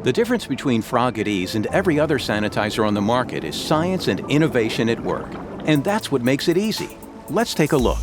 The difference between Frog at Ease and every other sanitizer on the market is science and innovation at work. And that's what makes it easy. Let's take a look.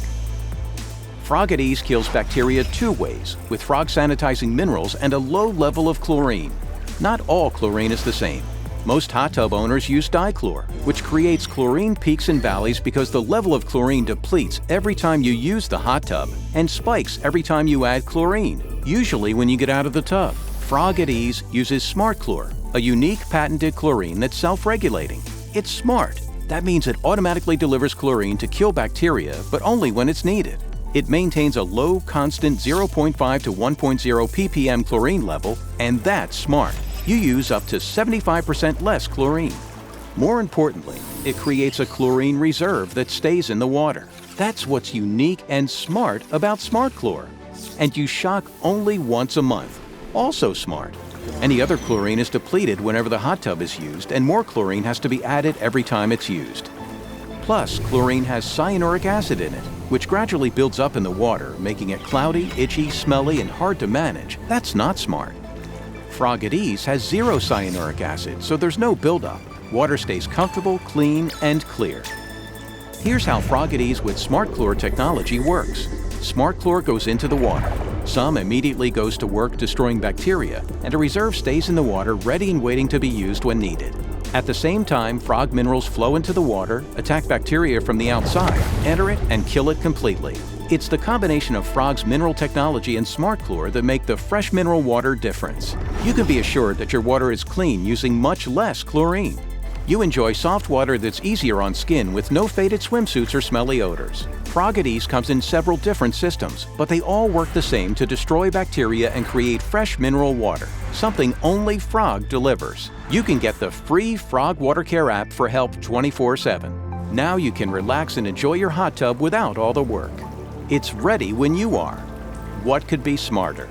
Frog at Ease kills bacteria two ways, with frog sanitizing minerals and a low level of chlorine. Not all chlorine is the same. Most hot tub owners use Dichlor, which creates chlorine peaks and valleys because the level of chlorine depletes every time you use the hot tub and spikes every time you add chlorine, usually when you get out of the tub. Frog at Ease uses SmartChlor, a unique patented chlorine that's self-regulating. It's smart. That means it automatically delivers chlorine to kill bacteria, but only when it's needed. It maintains a low, constant 0.5 to 1.0 ppm chlorine level, and that's smart. You use up to 75% less chlorine. More importantly, it creates a chlorine reserve that stays in the water. That's what's unique and smart about SmartChlor. And you shock only once a month. Also smart. Any other chlorine is depleted whenever the hot tub is used, and more chlorine has to be added every time it's used. Plus, chlorine has cyanuric acid in it, which gradually builds up in the water, making it cloudy, itchy, smelly, and hard to manage. That's not smart. Frog at Ease has zero cyanuric acid, so there's no buildup. Water stays comfortable, clean, and clear. Here's how Frog at Ease with SmartChlor technology works. SmartChlor goes into the water. Some immediately goes to work destroying bacteria, and a reserve stays in the water ready and waiting to be used when needed. At the same time, frog minerals flow into the water, attack bacteria from the outside, enter it, and kill it completely. It's the combination of Frog's mineral technology and SmartChlor that make the fresh mineral water difference. You can be assured that your water is clean using much less chlorine. You enjoy soft water that's easier on skin with no faded swimsuits or smelly odors. Frog at Ease comes in several different systems, but they all work the same to destroy bacteria and create fresh mineral water, something only Frog delivers. You can get the free Frog Water Care app for help 24/7. Now you can relax and enjoy your hot tub without all the work. It's ready when you are. What could be smarter?